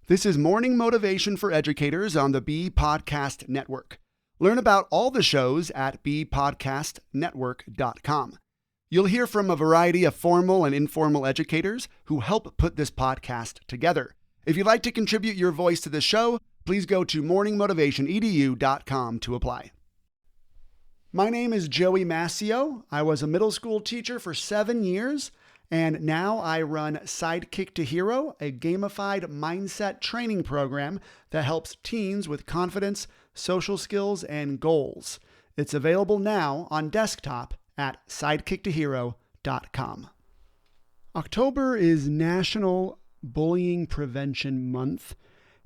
This is Morning Motivation for Educators on the Bee Podcast Network. Learn about all the shows at beepodcastnetwork.com. You'll hear from a variety of formal and informal educators who help put this podcast together. If you'd like to contribute your voice to the show, please go to morningmotivationedu.com to apply. My name is Joey Mascio. I was a middle school teacher for 7 years, and now I run Sidekick to Hero, a gamified mindset training program that helps teens with confidence, social skills, and goals. It's available now on desktop at sidekicktohero.com. October is National Bullying Prevention Month,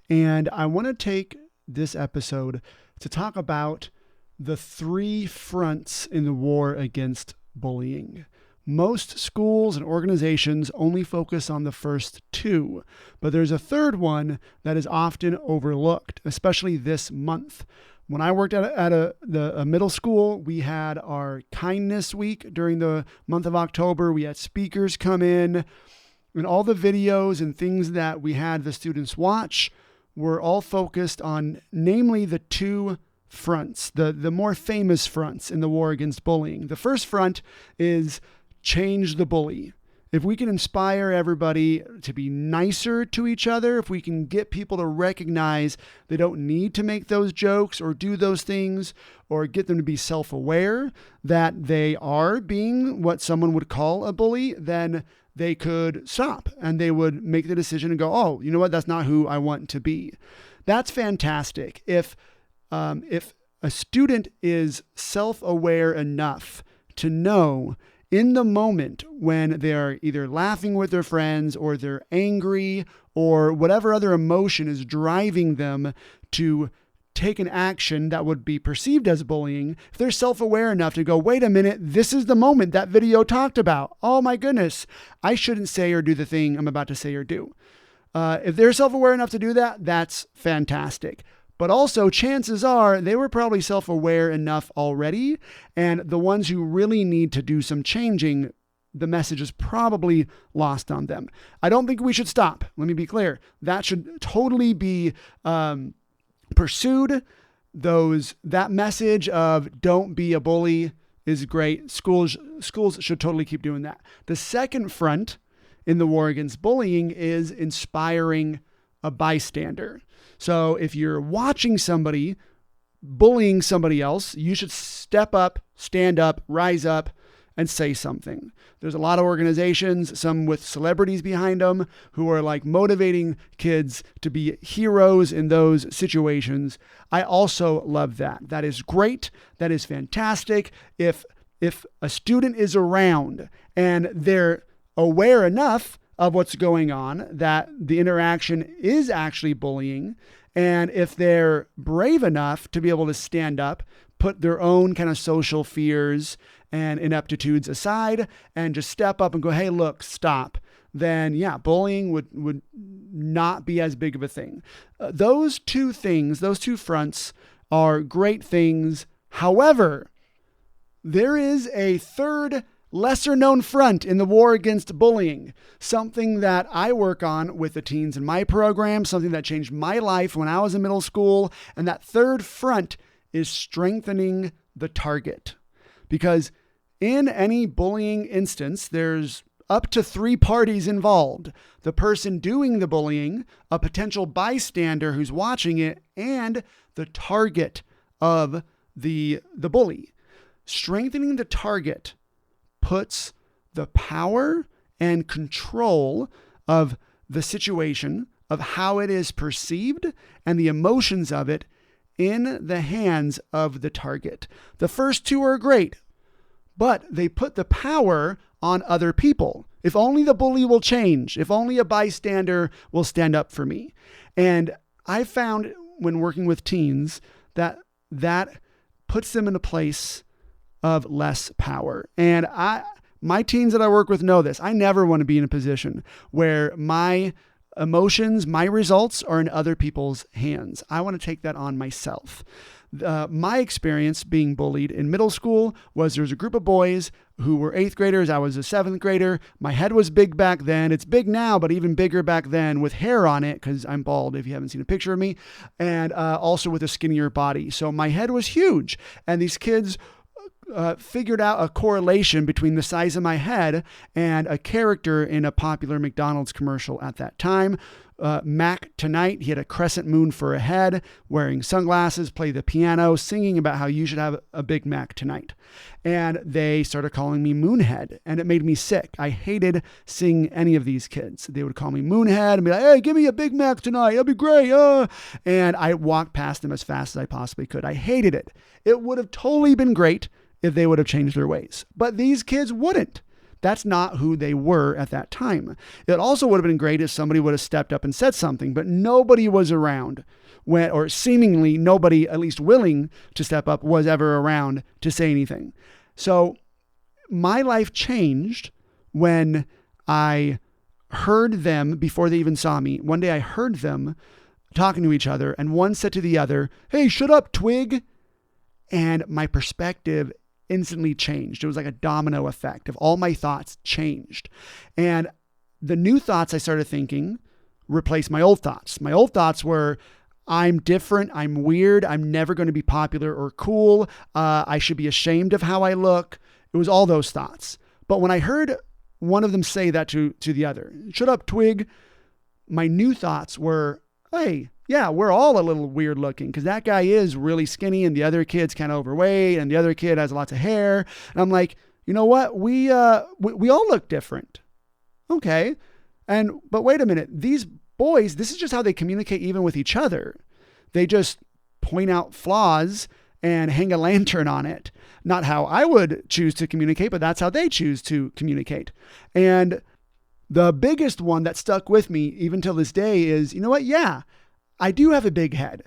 and I want to take this episode to talk about the 3 fronts in the war against bullying. Most schools and organizations only focus on the first 2, but there's a third one that is often overlooked, especially this month. When I worked at a middle school, we had our kindness week during the month of October. We had speakers come in, and all the videos and things that we had the students watch were all focused on, namely, the 2 fronts, the more famous fronts in the war against bullying. The first front is change the bully. If we can inspire everybody to be nicer to each other, if we can get people to recognize they don't need to make those jokes or do those things, or get them to be self-aware that they are being what someone would call a bully, then they could stop and they would make the decision and go, oh, you know what? That's not who I want to be. That's fantastic. If a student is self-aware enough to know in the moment when they're either laughing with their friends or they're angry or whatever other emotion is driving them to take an action that would be perceived as bullying, if they're self-aware enough to go, wait a minute, this is the moment that video talked about. Oh my goodness, I shouldn't say or do the thing I'm about to say or do. If they're self-aware enough to do that, that's fantastic. But also, chances are they were probably self-aware enough already, and the ones who really need to do some changing, the message is probably lost on them. I don't think we should stop. Let me be clear. That should totally be pursued. That message of don't be a bully is great. Schools should totally keep doing that. The second front in the war against bullying is inspiring a bystander. So if you're watching somebody bullying somebody else, you should step up, stand up, rise up, and say something. There's a lot of organizations, some with celebrities behind them, who are like motivating kids to be heroes in those situations. I also love that. That is great. That is fantastic. If a student is around and they're aware enough of what's going on, that the interaction is actually bullying, and if they're brave enough to be able to stand up, put their own kind of social fears and ineptitudes aside, and just step up and go, hey, look, stop, then yeah, bullying would not be as big of a thing. Those 2 things, those 2 fronts are great things. However, there is a third lesser known front in the war against bullying, something that I work on with the teens in my program, something that changed my life when I was in middle school. And that third front is strengthening the target. Because in any bullying instance, there's up to 3 parties involved: the person doing the bullying, a potential bystander who's watching it, and the target of the bully. Strengthening the target puts the power and control of the situation, of how it is perceived, and the emotions of it in the hands of the target. The first 2 are great, but they put the power on other people. If only the bully will change, if only a bystander will stand up for me. And I found when working with teens that puts them in a place of less power. And my teens that I work with know this. I never want to be in a position where my emotions, my results are in other people's hands. I want to take that on myself. My experience being bullied in middle school was there was a group of boys who were 8th graders. I was a 7th grader. My head was big back then. It's big now, but even bigger back then with hair on it because I'm bald if you haven't seen a picture of me, and also with a skinnier body. So my head was huge. And these kids figured out a correlation between the size of my head and a character in a popular McDonald's commercial at that time. Mac Tonight, he had a crescent moon for a head, wearing sunglasses, played the piano, singing about how you should have a Big Mac tonight. And they started calling me Moonhead, and it made me sick. I hated seeing any of these kids. They would call me Moonhead and be like, hey, give me a Big Mac tonight. That'd be great. And I walked past them as fast as I possibly could. I hated it. It would have totally been great if they would have changed their ways. But these kids wouldn't. That's not who they were at that time. It also would have been great if somebody would have stepped up and said something, but nobody was around or seemingly nobody, at least willing to step up, was ever around to say anything. So my life changed when I heard them before they even saw me. One day I heard them talking to each other, and one said to the other, hey, shut up, twig. And my perspective instantly changed. It was like a domino effect of all my thoughts changed. And the new thoughts I started thinking replaced my old thoughts. My old thoughts were, I'm different, I'm weird, I'm never going to be popular or cool, I should be ashamed of how I look. It was all those thoughts. But when I heard one of them say that to the other, shut up, twig, my new thoughts were, hey, yeah, we're all a little weird looking because that guy is really skinny and the other kid's kind of overweight and the other kid has lots of hair. And I'm like, you know what? We all look different. Okay. But wait a minute. These boys, this is just how they communicate even with each other. They just point out flaws and hang a lantern on it. Not how I would choose to communicate, but that's how they choose to communicate. And the biggest one that stuck with me even till this day is, you know what? Yeah, I do have a big head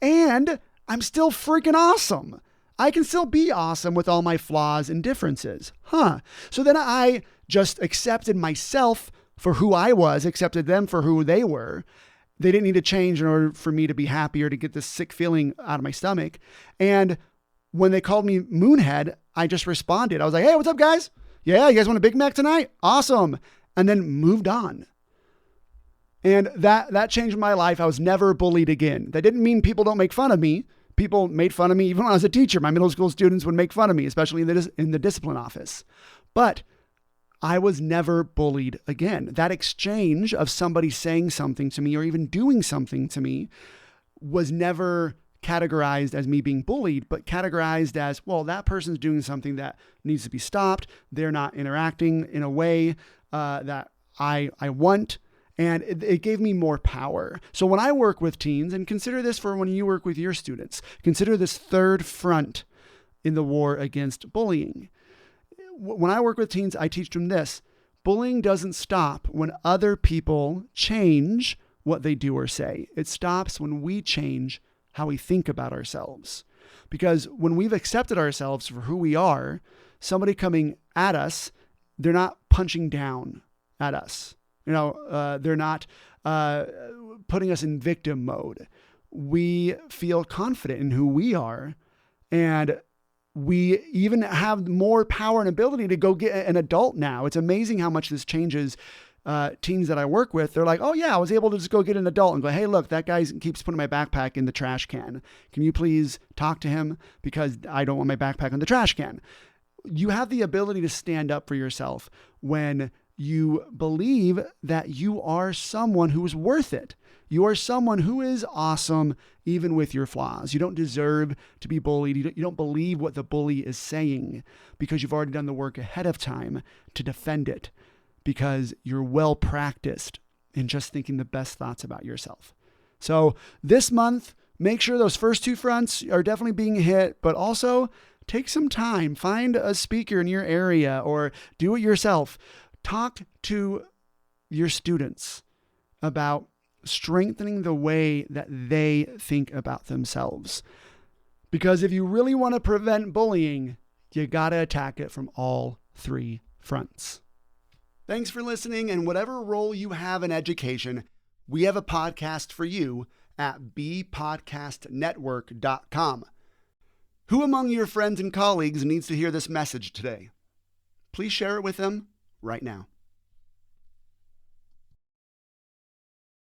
and I'm still freaking awesome. I can still be awesome with all my flaws and differences. So then I just accepted myself for who I was, accepted them for who they were. They didn't need to change in order for me to be happy or to get this sick feeling out of my stomach. And when they called me Moonhead, I just responded. I was like, hey, what's up, guys? Yeah, you guys want a Big Mac tonight? Awesome. And then moved on. And that changed my life. I was never bullied again. That didn't mean people don't make fun of me. People made fun of me even when I was a teacher. My middle school students would make fun of me, especially in the discipline office. But I was never bullied again. That exchange of somebody saying something to me or even doing something to me was never categorized as me being bullied, but categorized as, well, that person's doing something that needs to be stopped. They're not interacting in a way that I want. And it gave me more power. So when I work with teens, and consider this for when you work with your students, consider this third front in the war against bullying. When I work with teens, I teach them this. Bullying doesn't stop when other people change what they do or say. It stops when we change how we think about ourselves. Because when we've accepted ourselves for who we are, somebody coming at us, they're not punching down at us. They're not putting us in victim mode. We feel confident in who we are, and we even have more power and ability to go get an adult now. It's amazing how much this changes teens that I work with. They're like, oh yeah, I was able to just go get an adult and go, hey, look, that guy keeps putting my backpack in the trash can. Can you please talk to him because I don't want my backpack in the trash can? You have the ability to stand up for yourself when you believe that you are someone who is worth it. You are someone who is awesome, even with your flaws. You don't deserve to be bullied. You don't believe what the bully is saying because you've already done the work ahead of time to defend it, because you're well practiced in just thinking the best thoughts about yourself. So this month, make sure those first two fronts are definitely being hit, but also take some time, find a speaker in your area or do it yourself. Talk to your students about strengthening the way that they think about themselves. Because if you really want to prevent bullying, you got to attack it from all three fronts. Thanks for listening, and whatever role you have in education, we have a podcast for you at bpodcastnetwork.com. Who among your friends and colleagues needs to hear this message today? please share it with them right now.